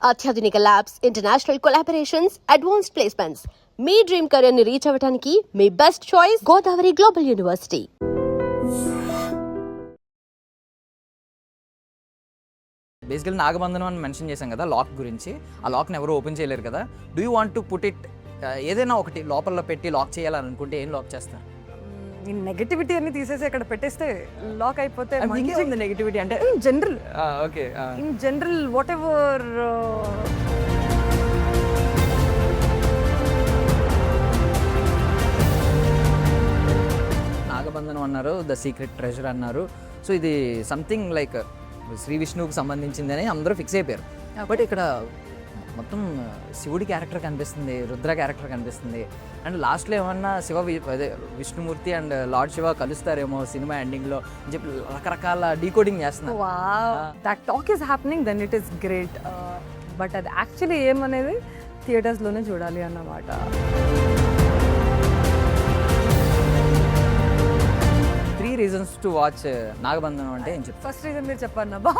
అత్యాధునిక labs, international collaborations, advanced placements. మీ dream career ని రీచ్ అవ్వడానికి మీ best choice Godavari global university. Basically Nagabandhanam అని మెన్షన్ చేశాం కదా లాక్ గురించి. ఆ లాక్ని ఎవరు ఓపెన్ చేయలేరు కదా. Do you want to put it ఏదైనా ఒకటి లోపల పెట్టి లాక్ చేయాలని అనుకుంటే ఏం లాక్ చేస్తారు? ఈ నెగటివిటీ అన్ని తీసేసి అక్కడ పెట్టేస్తే లాక్ అయిపోతే నెగటివిటీ అంటే general okay in general whatever Nagabandhanam అన్నారు, ద సీక్రెట్ ట్రెజర్ అన్నారు. సో ఇది సంథింగ్ లైక్ శ్రీ విష్ణువుకి సంబంధించిందని అందరూ ఫిక్స్ అయిపోయారు. బట్ ఇక్కడ మొత్తం శివుడి క్యారెక్టర్ కనిపిస్తుంది, రుద్ర క్యారెక్టర్ కనిపిస్తుంది. అండ్ లాస్ట్లో ఏమన్నా అదే విష్ణుమూర్తి అండ్ లార్డ్ శివ కలుస్తారేమో సినిమా ఎండింగ్లో అని చెప్పి రకరకాల డీకోడింగ్ చేస్తున్నారు. That talk is happening, then it is great. But అది యాక్చువల్లీ ఏమనేది థియేటర్స్లోనే చూడాలి అన్నమాట. 3 reasons to watch నాగబంధనం అంటే ఏం చెప్తారు? ఫస్ట్ రీజన్ మీరు చెప్పండి Nabha.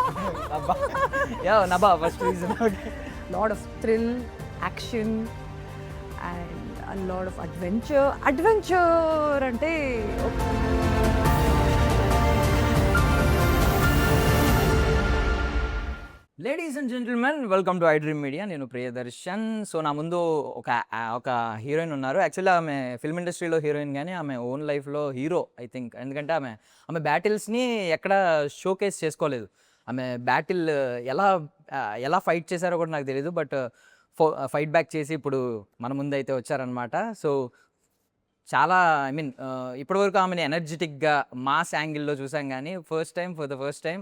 Nabha first reason. Lot of thrill, action and a lot of adventure అంటే ladies and gentlemen, welcome to I dream media. నేను ప్రియదర్శన్. సో నా ముందు ఒక హీరోయిన్ ఉన్నారు. యాక్చువల్లీ ఆమె ఫిల్మ్ ఇండస్ట్రీలో హీరోయిన్, కానీ ఆమె ఓన్ లైఫ్లో హీరో ఐ థింక్. ఎందుకంటే ఆమె బ్యాటిల్స్ని ఎక్కడ షోకేస్ చేసుకోలేదు. ఆమె బ్యాటిల్ ఎలా ఫైట్ చేశారో కూడా నాకు తెలియదు. బట్ ఫైట్ బ్యాక్ చేసి ఇప్పుడు మన ముందు అయితే వచ్చారనమాట. సో చాలా ఇప్పటివరకు ఆమెను ఎనర్జెటిక్గా మాస్ యాంగిల్లో చూసాం, కానీ ఫర్ ద ఫస్ట్ టైం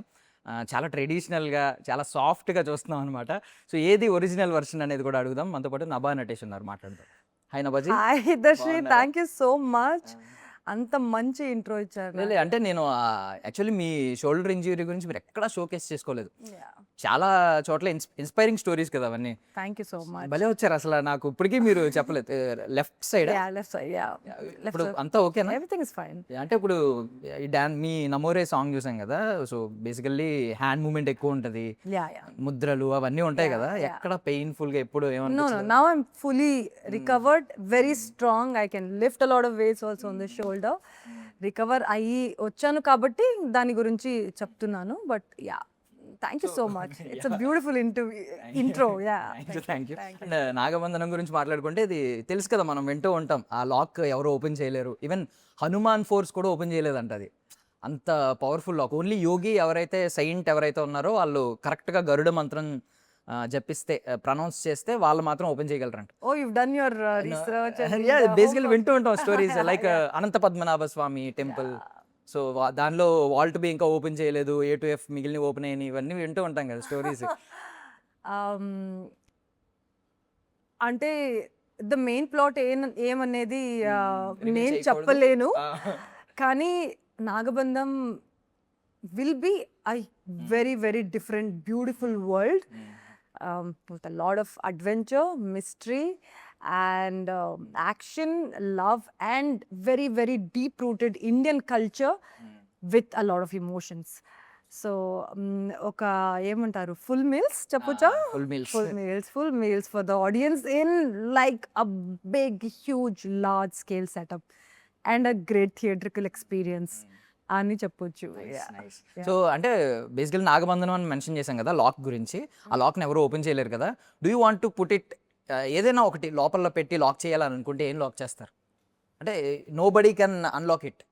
చాలా ట్రెడిషనల్గా, చాలా సాఫ్ట్గా చూస్తున్నాం అనమాట. సో ఏది ఒరిజినల్ వర్షన్ అనేది కూడా అడుగుదాం. మనతో పాటు నభా నటేష్ ఉన్నారు, మాట్లాడదాం. Hi Nabhaji. Hi Darshini, thank you so much. అంత మంచి ఇంట్రో ఇచ్చారు. అంటే నేను యాక్చువల్లీ మీ షోల్డర్ ఇంజరీ గురించి మీరు ఎక్కడా షోకేస్ చేసుకోలేదు. చాలా చోట్ల ఇన్స్పైరింగ్ స్టోరీస్ కదా అవన్నీ. Thank you so much. భలే వచ్చారు అసలు. నాకు ఇప్పటికీ మీరు చెప్పలేదు. లెఫ్ట్ సైడ్ ఇప్పుడు అంతా ఓకేనా? Everything is fine. అంటే ఇప్పుడు ఈ మీ నమోరే సాంగ్ చూసాం కదా. సో బేసికల్లీ హ్యాండ్ మూమెంట్ ఎక్కువ ఉంటుంది, ముద్రలు అవన్నీ ఉంటాయి కదా. ఎక్కడ పెయిన్ఫుల్ గా ఎప్పుడు ఏమన్నా? Now I am fully recovered, very strong. I can lift a lot of weights also on the shoulder. Recover అయ్యి వచ్చాను కాబట్టి దాని గురించి చెప్తున్నాను. But yeah, thank you so much. It's a beautiful intro. Thank you. And Nagabandhanam గురించి మాట్లాడుకుంటే ఇది తెలుసు కదా, మనం వింటూ ఉంటాం. ఆ లాక్ ఎవరు ఓపెన్ చేయలేరు. ఈవెన్ హనుమాన్ ఫోర్స్ కూడా ఓపెన్ చేయలేదంట. అది అంత పవర్ఫుల్ లాక్. ఓన్లీ యోగి ఎవరైతే సైంట్ ఎవరైతే ఉన్నారో వాళ్ళు కరెక్ట్గా గరుడ మంత్రం జపిస్తే, ప్రొనౌన్స్ చేస్తే వాళ్ళు మాత్రం ఓపెన్ చేయగలరంట. Oh you done your research. Basically వింటూ ఉంటాం stories like Anantha Padmanabha Swamy temple. So దానిలో వాల్ట్ బి ఇంకా ఓపెన్ చేయలేదు, A to F మిగిలిన ఓపెన్ అయినాయి, ఇవన్నీ వింటూ ఉంటాం కదా స్టోరీస్. అంటే ద మెయిన్ ప్లాట్ ఏమనేది నేను చెప్పలేను, కానీ Nagabandham will be a very very different beautiful world with a lot of adventure, mystery and action, love and very very deep rooted Indian culture with a lot of emotions. So ఒక ఏమంటారు, full meals చెప్పొచ్చా? Full meals for the audience in like a big huge large scale setup and a great theatrical experience అని చెప్పొచ్చు. So అంటే basically Nagabandhanam అని mention చేశాం కదా lock గురించి. ఆ లాక్ని ఎవరు ఓపెన్ చేయలేరు కదా. Do you want to put it ఏదైనా ఒకటి లోపల పెట్టి లాక్ చేయాలని అనుకుంటే ఏం లాక్ చేస్తారు? అంటే nobody can unlock it.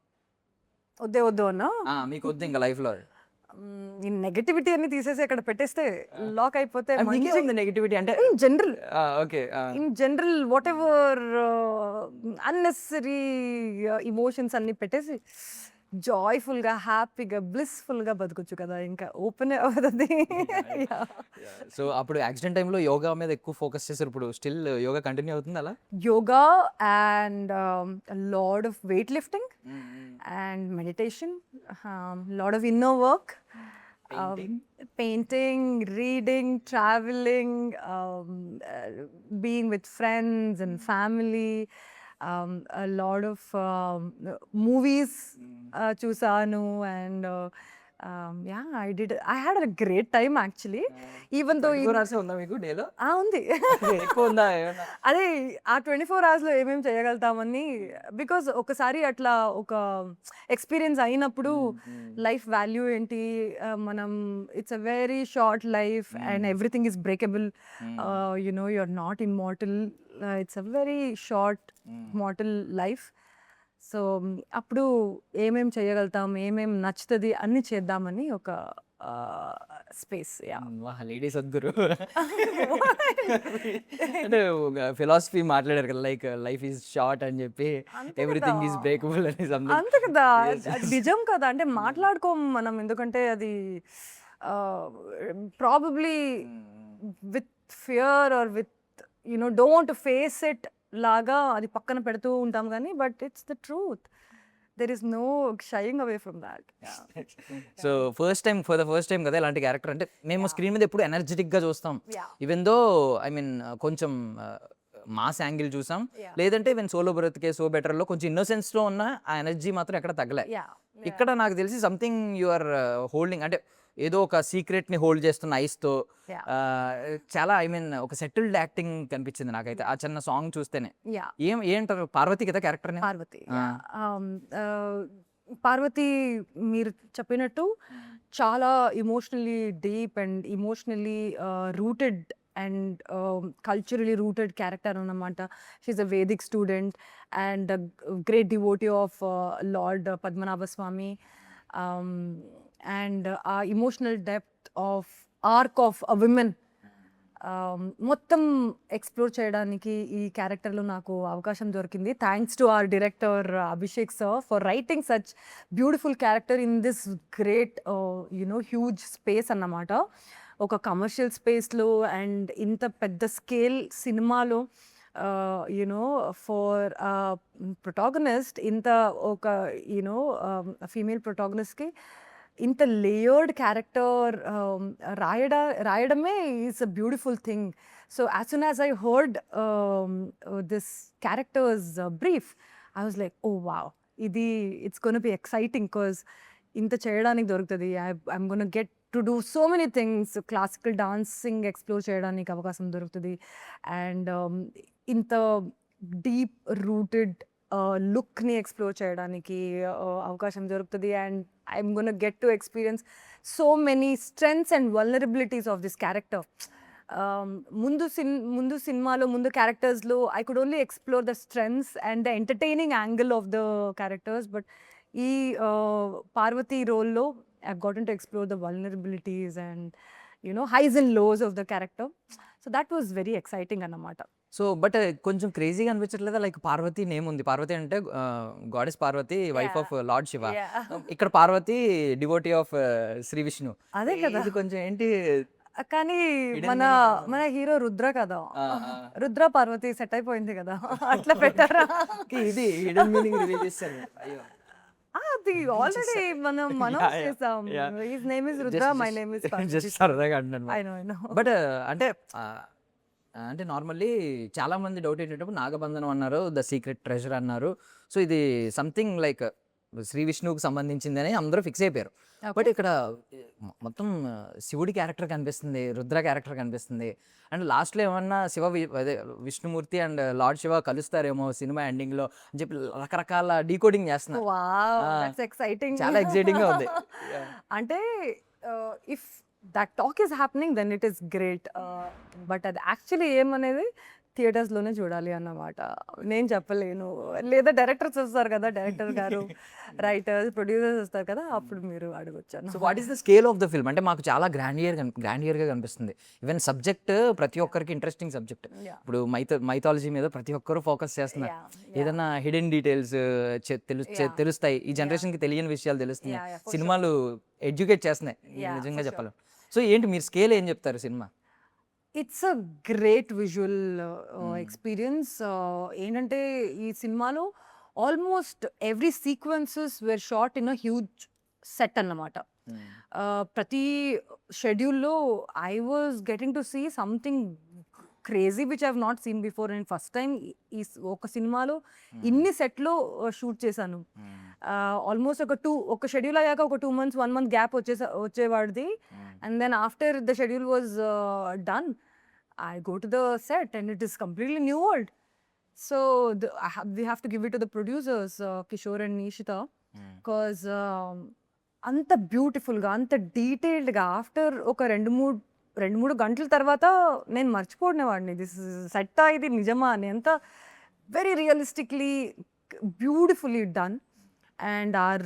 వద్దు అన్నా, మీకు వద్దు ఇంకా లైఫ్లో. ఈ నెగటివిటీ అన్ని తీసేసి అక్కడ పెట్టేస్తే లాక్ అయిపోతే నెగటివిటీ అంటే general. Okay, in general what ever unnecessary emotions అన్ని పెట్టేసి జాయ్ఫుల్గా, హ్యాపీగా, బ్లిస్ఫుల్గా బతకొచ్చు కదా. ఇంకా ఓపెన్ అవుతుంది. సో అప్పుడు యాక్సిడెంట్ టైంలో యోగా మీద ఎక్కువ ఫోకస్ చేశారు. ఇప్పుడు స్టిల్ యోగా కంటిన్యూ అవుతుంది అలా? Yoga and lot of weight lifting and meditation, lot of inner work, painting, reading, traveling, being with friends and family, a lot of movies చూసాను, and Yeah, I had a great time actually, even though 24 hours ఉందా మీకు డేలో? ఉంది. ఎక్కువ ఉందా ఏమన్నా? అదే ఆ 24 అవర్స్‌లో ఏమేమి చేయగలుగుతామని, బికాజ్ ఒకసారి అట్లా ఒక ఎక్స్‌పీరియన్స్ అయినప్పుడు లైఫ్ వాల్యూ ఏంటి, మనం it's a very short life and everything is breakable, you are not immortal, it's a very short mortal life. So అప్పుడు ఏమేం చేయగలుగుతాం, ఏమేం నచ్చుతుంది అన్ని చేద్దామని ఒక స్పేస్. లేడీస్ వద్దురు అంటే ఫిలాసఫీ మాట్లాడారు కదా, లైక్ లైఫ్ ఈజ్ షార్ట్ అని చెప్పి, ఎవ్రీథింగ్ ఈజ్ బ్రేకబుల్ అని something. అంతే కదా, అది నిజం కదా. అంటే మాట్లాడుకోం మనం, ఎందుకంటే అది probably with fear or with don't face it లాగా అది పక్కన పెడుతూ ఉంటాం కానీ, but it's the truth. There is no shying away from that. So for the first time కదా ఇలాంటి క్యారెక్టర్, అంటే మేము స్క్రీన్ మీద ఎప్పుడు ఎనర్జెటిక్ గా చూస్తాం, ఈవెన్ దో ఐ మీన్ కొంచెం మాస్ యాంగిల్ చూసాం, లేదంటే ఈవెన్ సోలో బ్రతికే సో బెటర్ లో కొంచెం ఇన్నోసెన్స్ లో ఉన్న ఆ ఎనర్జీ మాత్రం ఎక్కడ తగ్గలే. ఇక్కడ నాకు తెలిసి సంథింగ్ యు ఆర్ హోల్డింగ్, అంటే ఏదో ఒక సీక్రెట్ ని హోల్డ్ చేస్తున్న ఐస్ తో, చాలా ఐ మీన్ ఒక సెటిల్డ్ యాక్టింగ్ కనిపించింది నాకైతే ఆ చిన్న సాంగ్ చూస్తేనే. ఏంటారు, పార్వతి కదా క్యారెక్టర్? పార్వతి. పార్వతి మీరు చెప్పినట్టు చాలా emotionally deep and emotionally rooted and culturally rooted character అన్నమాట. She is a Vedic student and great devotee of Lord Padmanabha Swamy. And ఆ emotional depth of arc of a women మొత్తం ఎక్స్ప్లోర్ చేయడానికి ఈ క్యారెక్టర్లో నాకు అవకాశం దొరికింది. Thanks to our director Abhishek sir for writing such beautiful character in this great huge space అన్నమాట. ఒక కమర్షియల్ స్పేస్లో అండ్ ఇంత పెద్ద స్కేల్ సినిమాలో ఫర్ ప్రొటాగనిస్ట్, ఇంత ఒక ఫీమేల్ ప్రొటాగనిస్ట్కి ఇంత లేయర్డ్ క్యారెక్టర్ రాయడమే is a beautiful thing. So as soon as I heard this characters brief, I was like, oh wow, ఇది it's gonna be exciting because ఇంత చేయడానికి దొరుకుతుంది. I'm gonna get to do so many things. Classical dancing explore చేయడానికి అవకాశం దొరుకుతుంది and ఇంత deep rooted లుక్ని explore చేయడానికి అవకాశం దొరుకుతుంది. And I'm gonna get to experience so many strengths and vulnerabilities of this character. ముందు సినిమాలో ముందు క్యారెక్టర్స్లో I could only explore the strengths and the entertaining angle of the characters, but ఈ పార్వతి రోల్లో I've gotten to explore the vulnerabilities and highs and lows of the character. So that was very exciting అన్నమాట. So but కొంచెం క్రేజీగా అనిపించట్లేదా? Like Parvati name ఉంది, పార్వతి అంటే goddess Parvati, wife of lord Shiva. ఇక్కడ Parvati devotee of Shri Vishnu. అదే కదా, ఇది కొంచెం ఏంటి కానీ మన హీరో రుద్ర కదా, రుద్ర పార్వతి సెట్ అయిపోయింది కదా, అట్లా పెట్టారా? ఇది హిడెన్ మీనింగ్ రివీల్ చేశారు. అయ్యో, అది ఆల్రెడీ మనం చేసాం. His name is Rudra, my name is Parvati. Just సరదాగా అంటున్నాను. I know. బట్ అంటే నార్మల్లీ చాలా మంది డౌట్ ఏంటంటే నాగబంధనం అన్నారు, ద సీక్రెట్ ట్రెజర్ అన్నారు. సో ఇది సంథింగ్ లైక్ శ్రీ విష్ణువుకి సంబంధించిందని అందరూ ఫిక్స్ అయిపోయారు. బట్ ఇక్కడ మొత్తం శివుడి క్యారెక్టర్ కనిపిస్తుంది, రుద్ర క్యారెక్టర్ కనిపిస్తుంది. అండ్ లాస్ట్లో ఏమన్నా అదే విష్ణుమూర్తి అండ్ లార్డ్ శివ కలుస్తారేమో సినిమా ఎండింగ్లో అని చెప్పి రకరకాల డీకోడింగ్ చేస్తున్నారు. చాలా ఎక్సైటింగ్గా ఉంది. అంటే if that talk is happening then it is great, but అది యాక్చువల్లీ ఏమనేది థియేటర్స్లోనే చూడాలి అన్నమాట. నేను చెప్పలేను, లేదా డైరెక్టర్స్ వస్తారు కదా, డైరెక్టర్ గారు, రైటర్స్, ప్రొడ్యూసర్స్ వస్తారు కదా, అప్పుడు మీరు అడగొచ్చాను. So what is the scale of the film? అంటే మాకు చాలా గ్రాండియర్గా కనిపిస్తుంది. ఈవెన్ సబ్జెక్ట్ ప్రతి ఒక్కరికి ఇంట్రెస్టింగ్ సబ్జెక్ట్. ఇప్పుడు మైథాలజీ మీద ప్రతి ఒక్కరు ఫోకస్ చేస్తున్నారు. ఏదైనా హిడెన్ డీటెయిల్స్ తెలుస్తాయి, ఈ జనరేషన్కి తెలియని విషయాలు తెలుస్తున్నాయి. సినిమాలు ఎడ్యుకేట్ చేస్తున్నాయి నిజంగా చెప్పాలి. సో ఏంటి మీరు స్కేల్ ఏం చెప్తారు సినిమా? It's a great visual experience. ఏంటంటే ఈ సినిమాలో almost every sequences were shot in a huge set అన్నమాట. ప్రతి షెడ్యూల్లో I was getting to see something crazy which I have not seen before. And first time ఈ ఒక సినిమాలో ఇన్ని సెట్లో షూట్ చేశాను. ఆల్మోస్ట్ ఒక షెడ్యూల్ అయ్యాక ఒక 2 months 1 month గ్యాప్ వచ్చేవాడిది. And then after the schedule was done, I go to the set and it is completely new world. So we have to give it to the producers, Kishore and Nishita, because అంత బ్యూటిఫుల్గా అంత డీటెయిల్డ్గా after ఒక 2-3 గంటల తర్వాత నేను మర్చిపోయినవాడిని this సెట్టా ఇది నిజమా అని. అంత very realistically beautifully done. And our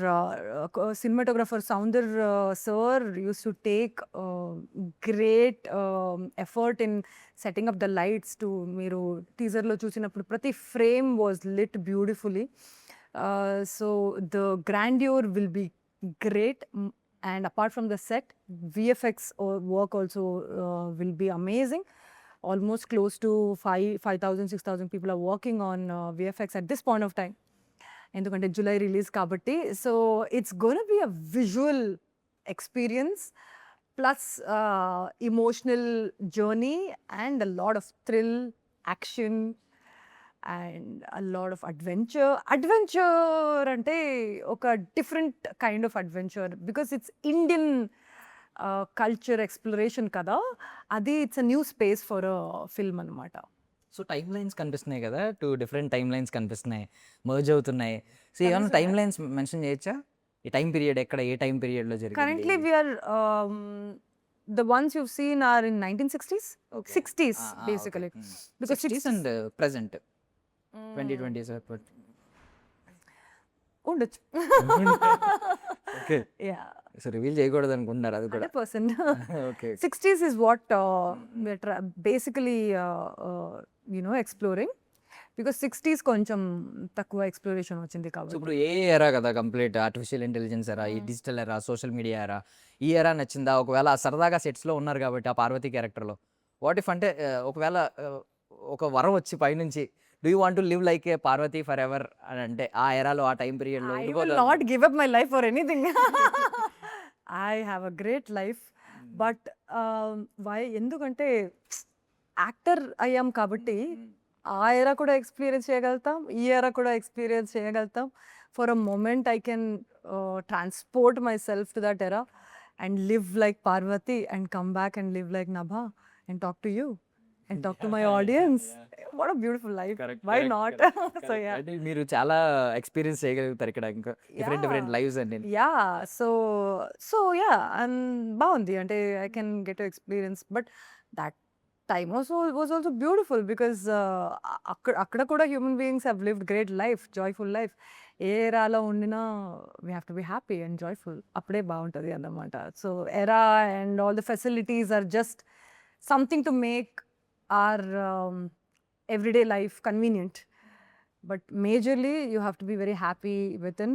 cinematographer Sounder sir used to take great effort in setting up the lights to మీరు టీజర్లో చూసినప్పుడు ప్రతి frame was lit beautifully. So the grandeur will be great. And apart from the set, VFX work also will be amazing. Almost close to 5,000-6,000 people are working on VFX at this point of time. ఎందుకంటే July release కాబట్టి. So it's gonna be a visual experience plus emotional journey and a lot of thrill, action and a lot of adventure అంటే ఒక different kind of adventure because it's Indian culture exploration కదా. అది it's a new space for a film అనమాట. So time lines కనిపిస్తున్నాయి కదా, 2 different time lines కనిపిస్తున్నాయి, merge అవుతున్నాయి. So ఏమన్నా టైమ్ లైన్స్ మెన్షన్ చేయొచ్చా? ఈ టైం పీరియడ్ ఎక్కడ, ఏ టైం పీరియడ్లో జరిగింది? Currently, we are the ones you've seen are in 1960s, 60s basically. Because 60s and present 2020s. ఉండొచ్చు. ఓకే, Yeah, సో రివీల్ చేయకూడదు అనుకుంటున్నారు అది కూడా. 100%. Okay, 60s is what we're basically exploring. Because 60s కొంచెం తక్కువ exploration వచ్చింది so కాబట్టి. ఇప్పుడు ఏ ఎరా కదా, కంప్లీట్ ఆర్టిఫిషియల్ ఇంటెలిజెన్స్ ఎరా, ఈ డిజిటల్ ఎరా, సోషల్ మీడియా ఎరా, ఈ ఎరా నచ్చిందా? ఒకవేళ సరదాగా సెట్స్లో ఉన్నారు కాబట్టి ఆ పార్వతి క్యారెక్టర్లో వాట్ ఇఫ్ అంటే ఒకవేళ ఒక వరం వచ్చి పైనుంచి do you want to live like a Parvati forever అని అంటే ఆ ఎరాలో ఆ టైం పీరియడ్లో I will not give up my life for anything. I have a great life. But why? ఎందుకంటే యాక్టర్ అయ్యాం కాబట్టి ఆ ఎరా కూడా ఎక్స్పీరియన్స్ చేయగలుగుతాం, ఈ ఎరా కూడా ఎక్స్పీరియన్స్ చేయగలుగుతాం. For a moment I can transport myself to that era and live like Parvati and come back and live like Nabha and talk to you and talk to my audience. What a beautiful life. Why not? So yeah, అంటే మీరు చాలా experience చేయగలుగుతారు ఇక్కడ, ఇంకా different lives అండి. Yeah. So yeah, and బాగుంది అంటే I can get to experience. But that time was also beautiful because అక్కడ కూడా human beings have lived great life, joyful life. ఏ ఎరాలో ఉండినా we have to be happy and joyful. అప్పుడే బాగుంటుంది అన్నమాట. So era and all the facilities are just something to make our everyday life convenient, but majorly you have to be very happy within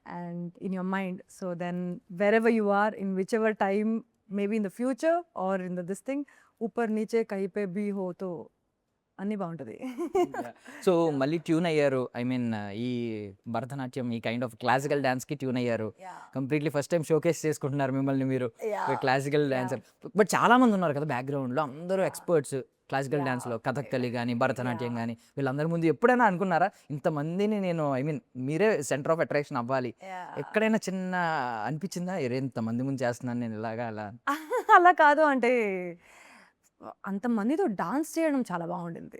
and in your mind. So then wherever you are, in whichever time, maybe in the future or in this thing, upar niche kahi pe bhi ho to అన్నీ బాగుంటుంది. So మళ్ళీ tune అయ్యారు, I mean ఈ భరతనాట్యం ఈ kind of classical డాన్స్కి tune అయ్యారు. Completely first time showcase చేసుకుంటున్నారు మిమ్మల్ని మీరు క్లాసికల్ డాన్సర్. బట్ చాలా మంది ఉన్నారు కదా బ్యాక్గ్రౌండ్లో, అందరూ ఎక్స్పర్ట్స్ క్లాసికల్ డాన్స్లో, కథక్కలి కానీ భరతనాట్యం కానీ. వీళ్ళందరి ముందు ఎప్పుడైనా అనుకున్నారా ఇంతమందిని నేను, ఐ మీన్ మీరే సెంటర్ ఆఫ్ అట్రాక్షన్ అవ్వాలి, ఎక్కడైనా చిన్న అనిపించిందా ఇంతమంది ముందు చేస్తున్నాను నేను ఇలాగా అలా? అలా కాదు, అంటే అంతమందితో డాన్స్ చేయడం చాలా బాగుండింది.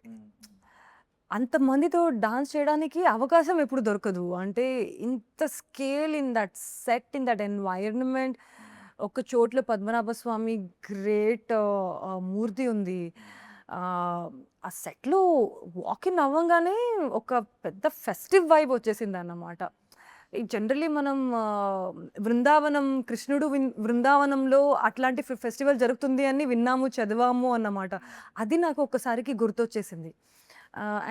అంతమందితో డాన్స్ చేయడానికి అవకాశం ఎప్పుడు దొరకదు. అంటే ఇంత scale in that set, in that environment. ఒక చోట్ల పద్మనాభ స్వామి గ్రేట్ మూర్తి ఉంది. ఆ సెట్లో వాకిన్ అవ్వగానే ఒక పెద్ద ఫెస్టివ్ వైబ్ వచ్చేసింది అన్నమాట. జనరలీ మనం బృందావనం, కృష్ణుడు బృందావనంలో అట్లాంటి ఫెస్టివల్ జరుగుతుంది అని విన్నాము, చదివాము అన్నమాట. అది నాకు ఒక్కసారికి గుర్తొచ్చేసింది.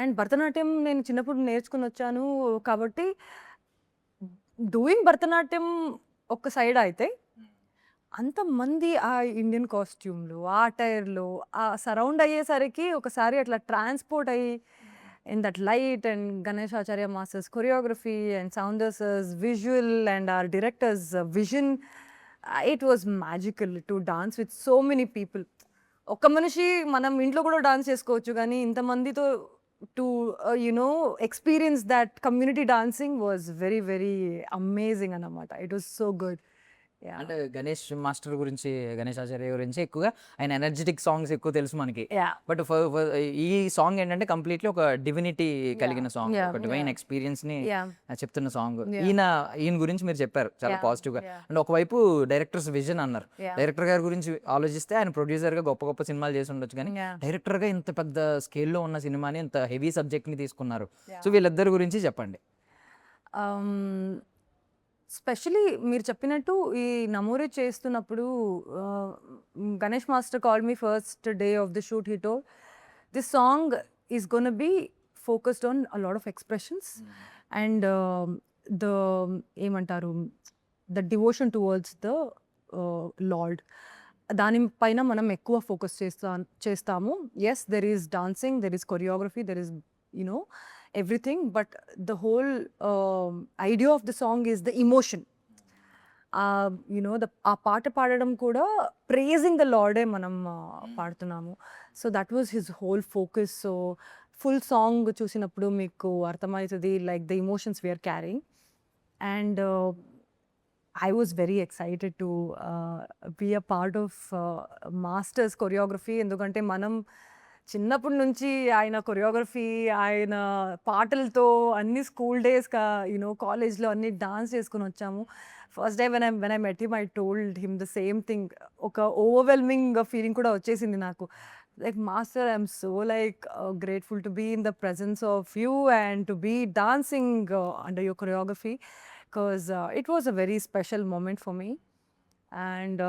అండ్ భరతనాట్యం నేను చిన్నప్పుడు నేర్చుకుని వచ్చాను కాబట్టి డూయింగ్ భరతనాట్యం ఒక సైడ్ అయితే, అంతమంది ఆ ఇండియన్ కాస్ట్యూమ్లు, ఆ అటైర్లో ఆ సరౌండ్ అయ్యేసరికి ఒకసారి అట్లా ట్రాన్స్పోర్ట్ అయ్యి in that light, and Ganesh Acharya master's choreography and Sounder's visual and our director's vision, it was magical to dance with so many people. ఒక్క మనిషి మనం ఇంట్లో కూడా డాన్స్ చేసుకోవచ్చు కానీ ఇంతమందితో to experience that community dancing was very very amazing అన్నమాట. It was so good. అంటే గణేష్ మాస్టర్ గురించి, గణేష్ ఆచార్య గురించి ఎక్కువగా ఆయన ఎనర్జెటిక్ సాంగ్స్ ఎక్కువ తెలుసు మనకి. బట్ ఈ సాంగ్ ఏంటంటే కంప్లీట్లీ ఒక డివినిటీ కలిగిన సాంగ్, ఒక డివైన్ ఎక్స్పీరియన్స్ ని చెప్తున్న సాంగ్. ఈయన గురించి మీరు చెప్పారు చాలా పాజిటివ్ గా. అంటే ఒకవైపు డైరెక్టర్స్ విజన్ అన్నారు. డైరెక్టర్ గారి గురించి ఆలోచిస్తే ఆయన ప్రొడ్యూసర్ గా గొప్ప గొప్ప సినిమాలు చేసి ఉండొచ్చు, కానీ డైరెక్టర్ గా ఇంత పెద్ద స్కేల్లో ఉన్న సినిమాని ఇంత హెవీ సబ్జెక్ట్ ని తీసుకున్నారు. సో వీళ్ళిద్దరి గురించి చెప్పండి. స్పెషలీ మీరు చెప్పినట్టు ఈ నమోరే చేస్తున్నప్పుడు Ganesh master call me first day of the shoot. He told this song is gonna be focused on a lot of expressions and the ఏమంటారు the devotion towards the Lord. దానిపైన మనం ఎక్కువ ఫోకస్ చేస్తాము. Yes, there is dancing, there is choreography, there is everything, but the whole idea of the song is the emotion. ఆ పాట పాడడం కూడా praising the Lord మనం పాడుతున్నాము. So that was his whole focus. So full song చూసినప్పుడు మీకు అర్థమవుతుంది like the emotions we are carrying. And I was very excited to be a part of master's choreography. ఎందుకంటే మనం చిన్నప్పటి నుంచి ఆయన కొరియోగ్రఫీ, ఆయన పాటలతో అన్ని స్కూల్ డేస్గా కాలేజ్లో అన్ని డాన్స్ చేసుకుని వచ్చాము. First day when I met him, I told him the same thing. ఒక ఓవర్వెల్మింగ్ ఫీలింగ్ కూడా వచ్చేసింది నాకు. Like master, I'm so like grateful to be in the presence of you and to be dancing under your choreography, because it was a very special moment for me. And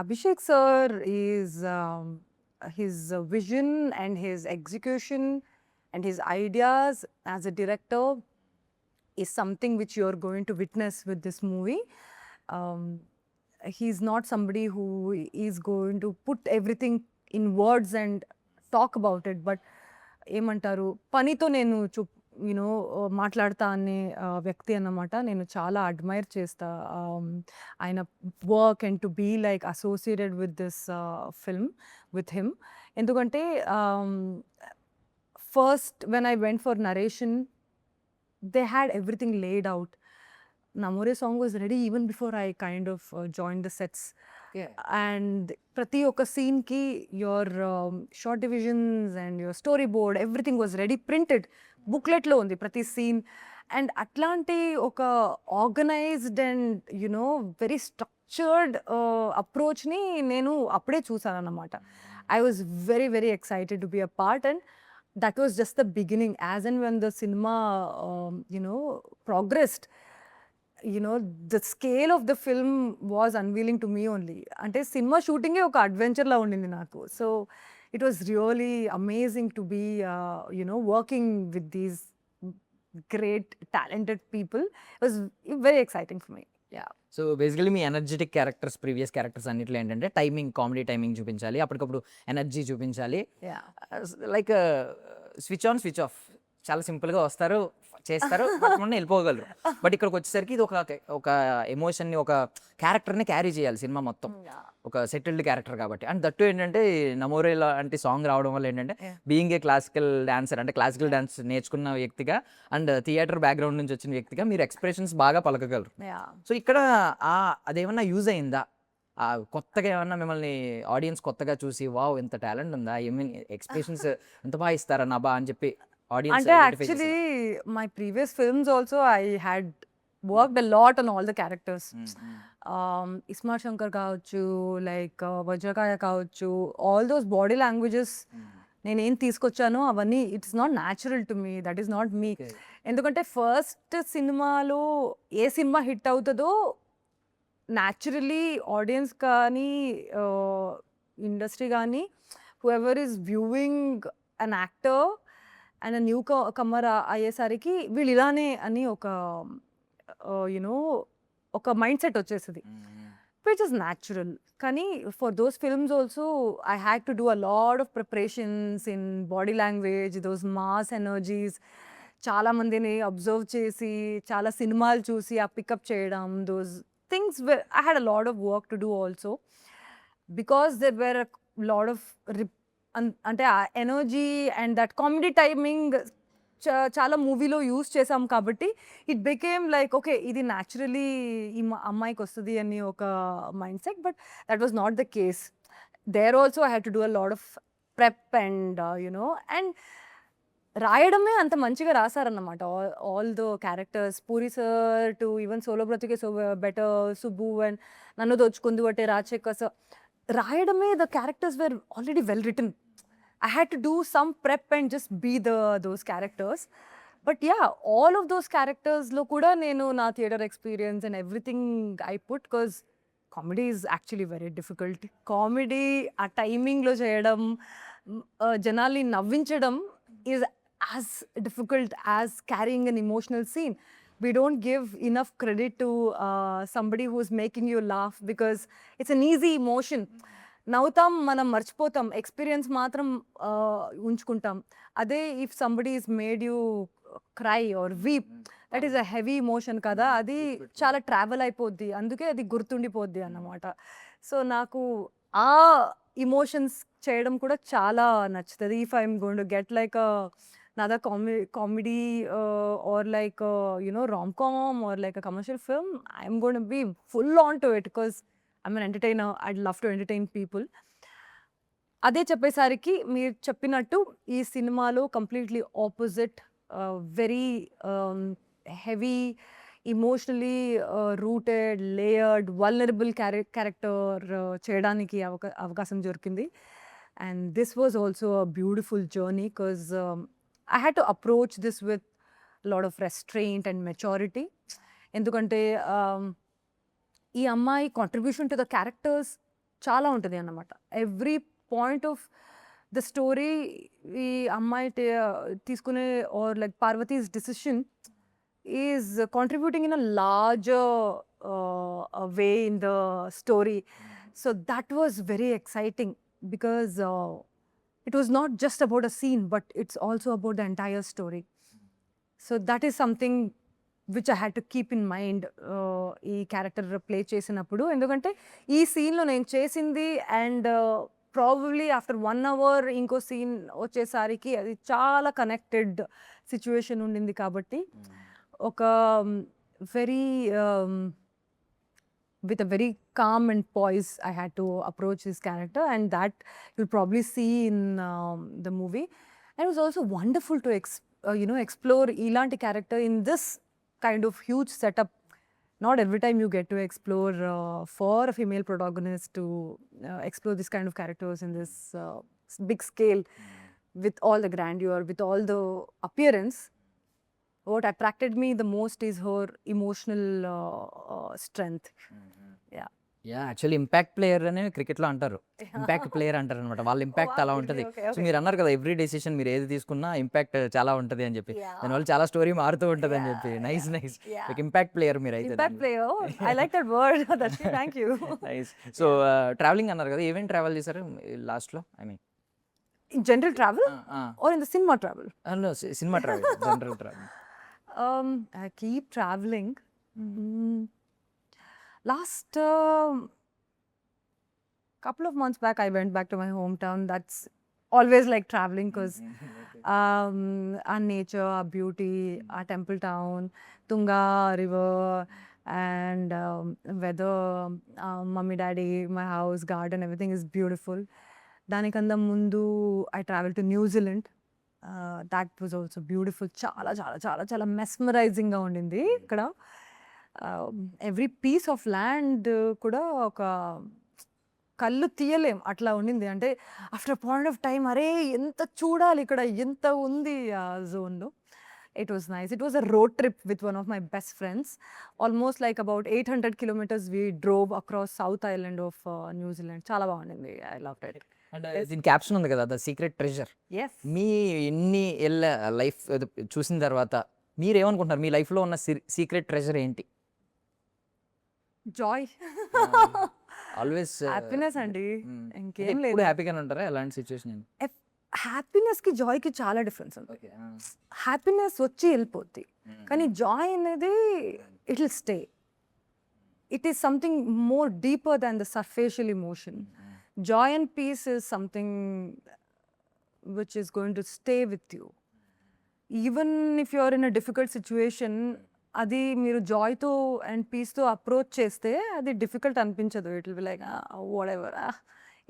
Abhishek sir is his vision and his execution and his ideas as a director is something which you're going to witness with this movie. He's not somebody who is going to put everything in words and talk about it, but ఏమంటారు పనితో నేను మాట్లాడతా అనే వ్యక్తి అన్నమాట. నేను చాలా admire చేస్తా ఆయన work and to be like associated with this film with him. ఎందుకంటే first when I went for narration they had everything laid out. Namore song was ready even before I kind of join the sets. And ప్రతి ఒక్క సీన్కి your shot divisions and your storyboard everything was ready, printed బుక్లెట్లో ఉంది ప్రతి scene. And అట్లాంటి ఒక organised and very structured అప్రోచ్ని నేను అప్పుడే చూసాను అన్నమాట. I was very very excited to be a part. And that was just the beginning. As and when the cinema progressed, the scale of the film was unveiling to me only. అంటే cinema షూటింగే ఒక అడ్వెంచర్లా ఉండింది నాకు. So it was really amazing to be working with these great talented people. It was very exciting for me. Yeah. So basically me energetic characters, previous characters అన్నిట్లో ఏంటంటే timing, comedy timing చూపించాలి, అప్పటికప్పుడు energy చూపించాలి. Like switch on switch off, చాలా సింపుల్గా వస్తారు, చేస్తారు, వెళ్ళిపోగలరు. But ఇక్కడికి వచ్చేసరికి ఇది ఒక ఎమోషన్ని, ఒక క్యారెక్టర్ని క్యారీ చేయాలి సినిమా మొత్తం, ఒక సెటిల్డ్ క్యారెక్టర్ కాబట్టి. అండ్ దట్టు ఏంటంటే నమోరే లాంటి సాంగ్ రావడం వల్ల ఏంటంటే బీయింగ్ ఏ క్లాసికల్ డాన్సర్, అంటే క్లాసికల్ డాన్స్ నేర్చుకున్న వ్యక్తిగా అండ్ థియేటర్ బ్యాక్గ్రౌండ్ నుంచి వచ్చిన వ్యక్తిగా మీరు ఎక్స్ప్రెషన్స్ బాగా పలకగలరు. సో ఇక్కడ అదేమన్నా యూజ్ అయిందా? కొత్తగా ఏమన్నా మిమ్మల్ని ఆడియన్స్ కొత్తగా చూసి వావ్ ఇంత టాలెంట్ ఉందా, ఎక్స్ప్రెషన్స్ ఎంత బాగా ఇస్తారా నాబా అని చెప్పి అంటే actually my previous films also I had worked a lot on all the characters. ISmart Shankar కావచ్చు, లైక్ వజ్రకాయ కావచ్చు, ఆల్ దోస్ బాడీ లాంగ్వేజెస్ నేనేం తీసుకొచ్చానో అవన్నీ it's not natural to me, that is not me. ఎందుకంటే ఫస్ట్ సినిమాలో ఏ సినిమా హిట్ అవుతుందో naturally audience కానీ ఇండస్ట్రీ కానీ whoever is viewing an actor and newcomer అయ్యేసరికి వీళ్ళు ఇలానే అని ఒక మైండ్ సెట్ వచ్చేస్తుంది, విచ్ ఇస్ న్యాచురల్. కానీ for those films also I had to do a lot of preparations in body language, those mass energies, చాలామందిని observe చేసి చాలా సినిమాలు చూసి ఆ పికప్ చేయడం, those things I had a lot of work to do also. Because there were lot of అంటే ఆ energy and that comedy timing చాలా మూవీలో యూస్ చేసాం కాబట్టి ఇట్ బికేమ్ లైక్ ఓకే ఇది న్యాచురలీ ఈ అమ్మాయికి వస్తుంది అని ఒక mindset, but that was not the case. There also I had to do a lot of prep and you know, and రాయడమే అంత మంచిగా రాశారన్నమాట. All the characters, puri sir to even Solo Brathuke So Better, Subbu and Nannu Dochukundi అంటే రాజశేఖర్ సార్, రాయడమే the characters were already well written. I had to do some prep and just be those characters. But yeah, all of those characters lo kuda nenu na theater experience and everything I put, because comedy is actually very difficult. Comedy a timing lo cheyadam, janalni navvinchadam is as difficult as carrying an emotional scene. We don't give enough credit to somebody who's making you laugh, because it's an easy emotion. నవ్వుతాం, మనం మర్చిపోతాం, experience మాత్రం ఉంచుకుంటాం. అదే if somebody is made you cry or weep, that is a heavy emotion కదా, అది చాలా travel అయిపోద్ది, అందుకే అది గుర్తుండిపోద్ది అన్నమాట. సో నాకు ఆ ఇమోషన్స్ చేయడం కూడా చాలా నచ్చుతుంది. If I'm going to get like another comedy or like rom-com or like a commercial film, I'm going to be full on to it because I'm an entertainer. I'd love to entertain people. అదే చెప్పేసరికి మీరు చెప్పినట్టు ఈ సినిమాలో completely opposite, very heavy, emotionally rooted, layered, vulnerable character చేయడానికి అవకాశం దొరికింది. And this was also a beautiful journey, because I had to approach this with a lot of restraint and maturity. ఎందుకంటే ఈ అమ్మాయి కాంట్రిబ్యూషన్ టు ద క్యారెక్టర్స్ చాలా ఉంటుంది అన్నమాట. Every point of the story ఈ అమ్మాయి తీసుకునే or like Parvati's decision is contributing in a larger way in the story. So that was very exciting, because it was not just about a scene, but it's also about the entire story. So that is something which I had to keep in mind ఈ character play చేసినప్పుడు. ఎందుకంటే ఈ సీన్లో నేను చేసింది and probably after 1 hour ఇంకో scene వచ్చేసరికి అది చాలా కనెక్టెడ్ సిచ్యువేషన్ ఉండింది. కాబట్టి ఒక very with a very calm and poise, I had to approach this character, and that you'll probably see in the movie. And it was also wonderful to explore ilanti character in this kind of huge setup. Not every time you get to explore for a female protagonist to explore this kind of characters in this big scale, with all the grandeur, with all the appearance. What attracted me the most is her emotional strength. Yeah. Actually impact player అని క్రికెట్లో అంటారు, impact player అంటారు అనమాట. వాళ్ళ impact అలా ఉంటుంది. So మీరు అన్నారు కదా ఎవ్రీ డెసిషన్ మీరు ఏది తీసుకున్నా ఇంపాక్ట్ చాలా ఉంటుంది అని చెప్పి, దానివల్ల చాలా స్టోరీ మారుతూ ఉంటుంది అని చెప్పి. నైస్ నైస్, ఇంపాక్ట్ ప్లేయర్ మీరు అయితే. Impact player. I like that word. Darshi, thank you. Nice. So travelling అన్నారు కదా, ఏమేమి ట్రావెల్ చేశారు లాస్ట్లో? I mean In general travel or in the cinema travel? Cinema travel, general travel. I keep traveling. Last couple of months back, I went back to my hometown. That's always like traveling, because our nature, our beauty, our temple town, Tunga river, and weather, mummy, daddy, my house, garden, everything is beautiful. Danikanda mundu, I traveled to New Zealand. That was also beautiful. Chala chala chala chala mesmerizing ga undindi ikkada. Every piece of land కూడా ఒక కళ్ళు తీయలేం అట్లా ఉండింది. అంటే after point of time అరే ఎంత చూడాలి ఇక్కడ, ఎంత ఉంది ఆ జోన్లో. It was nice. It was a road trip with one of my best friends. Almost like about 800 kilometers we drove across south island of New Zealand. చాలా బాగుండింది. I loved it. అండ్ దీని క్యాప్షన్ ఉంది కదా, ద సీక్రెట్ ట్రెజర్. ఎస్. మీ ఎన్ని ఏళ్ళ life చూసిన తర్వాత మీరు ఏమనుకుంటున్నారు, మీ లైఫ్లో ఉన్న సీక్రెట్ ట్రెజర్ ఏంటి? జాయ్, ఆల్వేస్ హ్యాపీనెస్ అండి, ఇంకేం లేదు. హ్యాపీగానే ఉంటారా ఎలాంటి సిచ్యువేషన్? హ్యాపీనెస్కి జాయ్కి చాలా డిఫరెన్స్ ఉంది. హ్యాపీనెస్ వచ్చి వెళ్ళిపోద్ది, కానీ జాయ్ అనేది it will stay. It is something more deeper than the superficial emotion. joy and peace is something which is going to stay with you. Even if you are in a difficult situation, అది మీరు జాయ్తో and పీస్తో approach చేస్తే అది difficult అనిపించదు. It will be like what ever,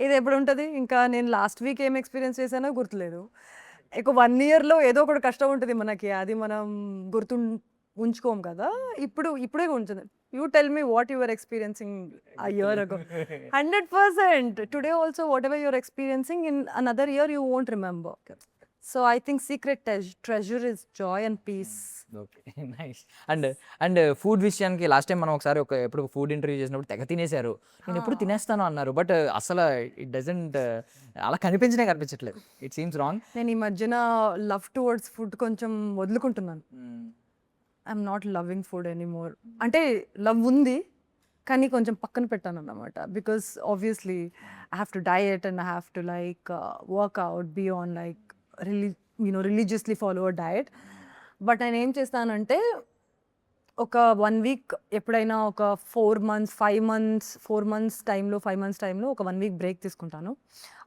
ఇది ఎప్పుడు ఉంటుంది. ఇంకా నేను లాస్ట్ వీక్ ఏం ఎక్స్పీరియన్స్ చేశానో గుర్తులేదు. ఇక 1 yearలో ఏదో ఒకటి కష్టం ఉంటుంది మనకి, అది మనం ఉంచుకోం కదా. ఇప్పుడే ఉంటుంది. You tell me what you are experiencing a year ago. 100%. Today also whatever you're experiencing in another year you won't remember. So I think secret treasure is joy and peace. Okay, nice. And food విషయానికి last time మనం ఒకసారి ఎప్పుడు food interview చేసినప్పుడు తెగ తినేశారు. నేను ఎప్పుడు తినేస్తాను అన్నారు, బట్ అసలు ఇట్ డజంట్ అలా కనిపించట్లేదు. It seems wrong. నేను ఈ మధ్యన లవ్ టువర్డ్స్ ఫుడ్ కొంచెం వదులుకుంటున్నాను. I'm not loving food anymore. అంటే లవ్ ఉంది కానీ కొంచెం పక్కన పెట్టాను అన్నమాట. Because obviously I have to diet and I have to like workout, be on like religiously follow a diet. But నేను ఏం చేస్తానంటే ఒక 1 week ఎప్పుడైనా ఒక 4 months టైంలో ఒక 1 week బ్రేక్ తీసుకుంటాను.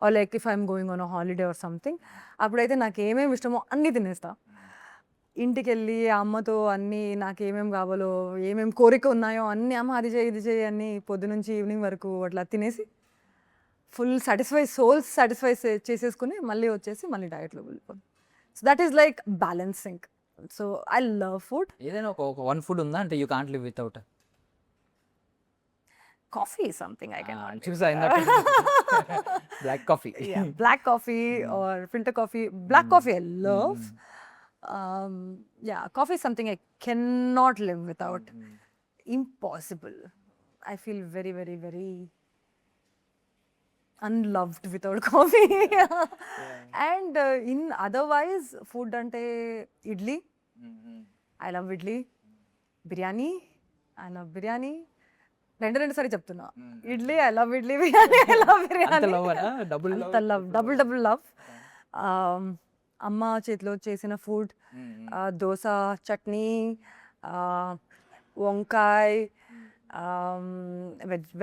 Or like if I'm going on a holiday or something, అప్పుడైతే నాకు ఏమేమి ఇష్టమో అన్నీ తినేస్తా. ఇంటికి వెళ్ళి అమ్మతో అన్నీ నాకు ఏమేమి కావాలో, ఏమేమి కోరిక ఉన్నాయో అన్నీ, అమ్మ అది చేయి ఇది చేయి అన్నీ పొద్దునుంచి ఈవినింగ్ వరకు అట్లా తినేసి ఫుల్ సోల్ సాటిస్ఫై చేసేసుకుని మళ్ళీ వచ్చేసి మళ్ళీ డయట్లో వెళ్ళిపోతాను. So that is like balancing. So I love food. ఏదైనా ఒక వన్ ఫుడ్ ఉందా అంటే you can't live without? Coffee is something I can చూసా black coffee. black coffee or filter coffee. Black coffee I love. Coffee is something I cannot live without. Impossible. I feel very, very, very unloved without coffee. And in otherwise food ante idli. I love idli. Biryani. I love biryani. రెండు సారి చెప్తున్నా. Idli I love idli, biryani I love biryani. Double love. అమ్మ చేతిలో చేసిన food, dosa, chutney, వంకాయ,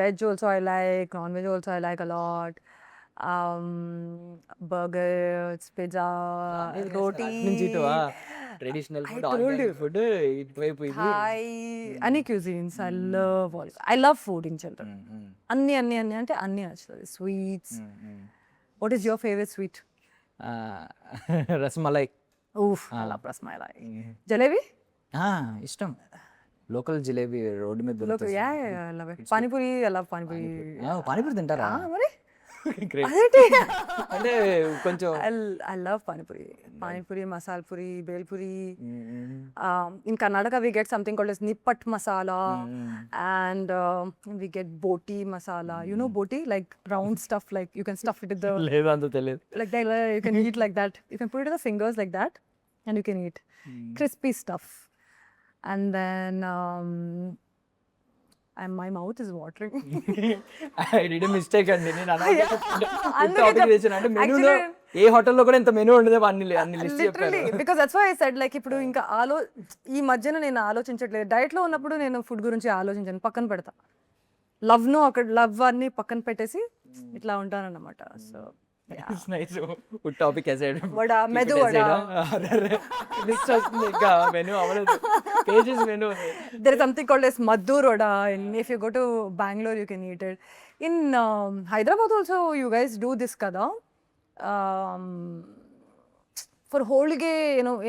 veg also I like, non veg also I like a lot. Burgers, pizza, roti, traditional food, Thai, any cuisines. I love food in general. అన్ని అంటే అన్ని నచ్చుతుంది. Sweets. What is your favorite sweet? Rasmalai. Oof, I love rasmalai. Jalebi? ఇష్టం. Local jalebi road మీద దొరుకుతుంది. Yeah, I love it. Panipuri, I love panipuri. Panipuri తింటారా? మరి అదేంటి అంటే కొంచెం I love panipuri. Panipuri, masala puri, bel puri. In Karnataka we get something called as nippat masala, and we get boti masala. You know boti, like round stuff, like you can stuff it in the లేదు అంత తెలియదు. like that, you can eat like that. You can put it in the fingers like that and you can eat crispy stuff. And then and my mouth is watering. I did a mistake అండి. నేను topic చేశాను అంటే మెనూలో ఏ హోటల్లో కూడా ఇంత menu ఉండదు అన్ని లిస్ట్ చెప్పారు. Because that's why I said like ఇప్పుడు ఇంకా ఈ మధ్యన నేను ఆలోచించట్లేదు. డైట్ లో ఉన్నప్పుడు నేను ఫుడ్ గురించి ఆలోచించాను, పక్కన పెడతా. లవ్ అన్ని పక్కన పెట్టేసి ఇట్లా ఉంటానన్నమాట. So nice. Food topic aside, vada, medu vada, list వస్తుంది ఇంకా మెనూ అవ్వలేదు. KG's menu. there is something called as maddur vada, and if you go to Bangalore you can eat it. In Hyderabad also you guys do this kada. For holige,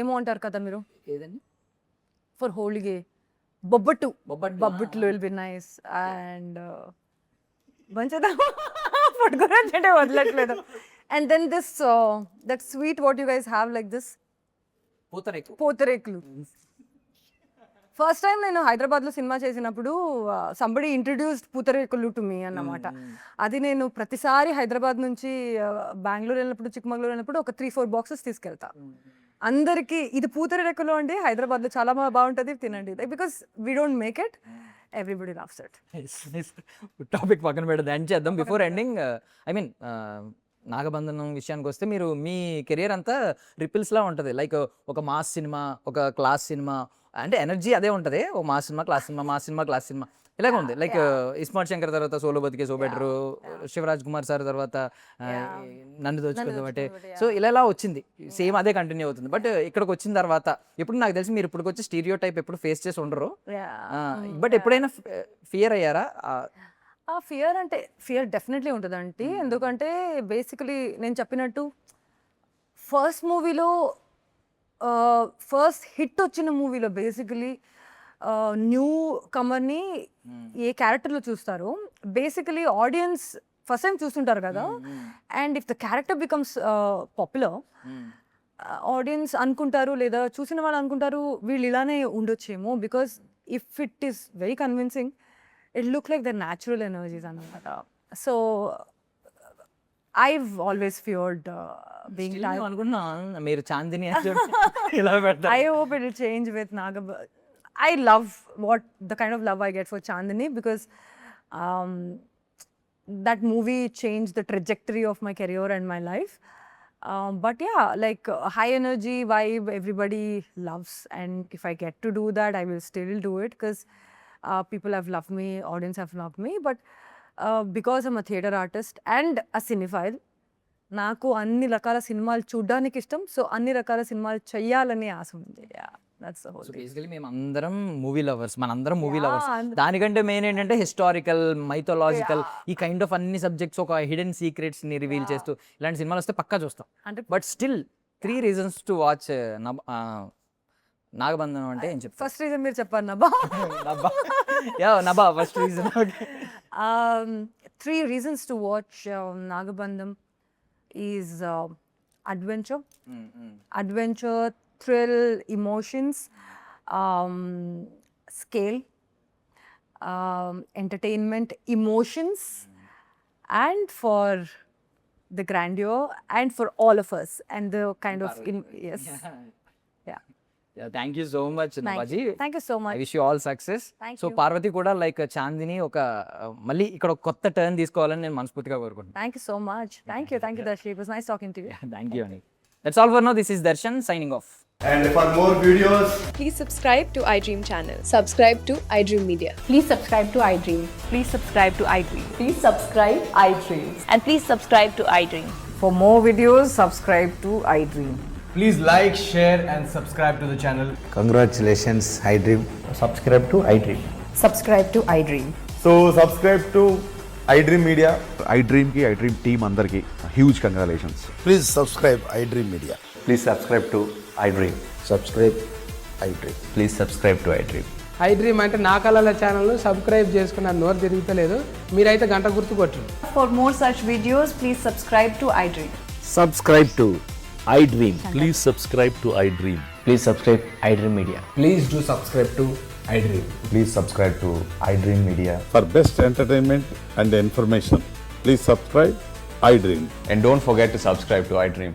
ఏమో అంటారు కదా మీరు, ఏదండి? for holige bobbattu will be nice. And మంచిదా food గురించి అంటే వదలట్లేదు. And then this that sweet what you guys have like this pootharekulu. First time నేను హైదరాబాద్లో సినిమా చేసినప్పుడు somebody introduced pootharekulu to me అన్నమాట. అది నేను ప్రతిసారి హైదరాబాద్ నుంచి బెంగళూరు వెళ్ళినప్పుడు, చిక్కమగళూరు వెళ్ళినప్పుడు ఒక 3-4 boxes తీసుకెళ్తా. అందరికీ ఇది పూతరేకులు అండి, హైదరాబాద్లో చాలా బాగుంటుంది, తినండి. Because we don't make it, everybody loves it. Topic పక్కన పెడదాం, ఎండ్ చేద్దాం. బిఫోర్ ఎండింగ్, ఐ మీన్ నాగబంధనం విషయానికి వస్తే మీరు మీ కెరియర్ అంతా రిపిల్స్లా ఉంటుంది. లైక్ ఒక మాస్ సినిమా, ఒక క్లాస్ సినిమా, అంటే ఎనర్జీ అదే ఉంటుంది. ఓ మా సినిమా క్లాస్ సినిమా, మా సినిమా క్లాస్ సినిమా ఇలాగ ఉంది. లైక్ ఇస్మార్ట్ శంకర్ తర్వాత సోలో బతికే సో బెటరు, శివరాజ్ కుమార్ సార్ తర్వాత నన్ను దోచుకుందాం అంటే, సో ఇలా వచ్చింది. సేమ్ అదే కంటిన్యూ అవుతుంది. బట్ ఇక్కడికి వచ్చిన తర్వాత ఇప్పుడు నాకు తెలిసి మీరు ఇప్పుడు వచ్చి స్టీరియో టైప్ ఎప్పుడు ఫేస్ చేసి ఉండరు. బట్ ఎప్పుడైనా ఫియర్ అయ్యారా? ఆ ఫియర్ అంటే ఫియర్ డెఫినెట్లీ ఉంటుందండి. ఎందుకంటే బేసికలీ నేను చెప్పినట్టు ఫస్ట్ మూవీలో ఫస్ట్ హిట్ వచ్చిన మూవీలో బేసికలీ న్యూ కమర్ని ఏ క్యారెక్టర్లో చూస్తారో బేసికలీ ఆడియన్స్ ఫస్ట్ టైం చూస్తుంటారు కదా. And if the character becomes popular, audience అనుకుంటారు లేదా చూసిన వాళ్ళు అనుకుంటారు వీళ్ళు ఇలానే ఉండొచ్చేమో. Because if it is very convincing, it look like the natural energies అన్నమాట. So I've always feared being tired. అనుకున్నా మీరు చాందిని ఇలా పెడతారు. I hope it will change with Nagaba. I love the kind of love I get for Chandini because that movie changed the trajectory of my career and my life. But yeah, like high energy vibe everybody loves, and if I get to do that, I will still do it because people have loved me, audience have loved me. But because I'm a theatre artist and a cinephile, నాకు అన్ని రకాల సినిమాలు చూడడానికి ఇష్టం. So అన్ని రకాల సినిమాలు చెయ్యాలని ఆశ ఉంది. That's the whole thing. Basically మేము అందరం మూవీ లవర్స్, మనందరం మూవీ లవర్స్. దానికంటే మెయిన్ ఏంటంటే హిస్టారికల్, మైథలాజికల్, ఈ కైండ్ ఆఫ్ అన్ని సబ్జెక్ట్స్, ఒక హిడెన్ సీక్రెట్స్ ని రివీల్ చేస్తూ ఇలాంటి సినిమాలు వస్తే పక్కా చూస్తాం. అంటే but still 3 reasons to watch నాగబంధనం అంటే ఏం చెప్తారు? ఫస్ట్ రీజన్ మీరు చెప్పారు నబా. Nabha first reason. 3 reasons to watch Nagabandham is adventure, thrill, emotions, scale, entertainment, emotions, and for the grandeur, and for all of us, and the kind of yes. Thank you so much నబాజీ. Thank you so I much. Wish you all success. Thank so you. Parvati కూడా like Chandini ఒక మళ్ళీ ఇక్కడ ఒక కొత్త turn తీసుకోవాలని నేను మనస్ఫూర్తిగా కోరుకుంటున్నాను. Thank you so much. Thank you, Darshi. It was nice talking to you. Thank you అండి. That's all for now. This is Darshan signing off. And for more videos, Please subscribe to iDream channel. Subscribe to iDream Media. Please subscribe to iDream. Please subscribe to iDream. Please subscribe iDream. And please subscribe to iDream. For more videos, subscribe to iDream. please like, share and subscribe to the channel. Congratulations, iDream. Subscribe to iDream. Subscribe to iDream. So subscribe to iDream Media. iDream ki iDream team andarki huge congratulations. Please subscribe iDream Media. Please subscribe to iDream. Subscribe iDream. Please subscribe to iDream. iDream అంటే నా కళల channel subscribe చేసుకున్న నోరు తిరుగుతలేదు. మీరైతే గంట గుర్తు కొట్టండి. For more such videos, please subscribe to iDream. Subscribe to iDream. Please subscribe to iDream. Please subscribe iDream Media. Please do subscribe to iDream. Please subscribe to iDream Media. For best entertainment and information, please subscribe iDream. And don't forget to subscribe to iDream.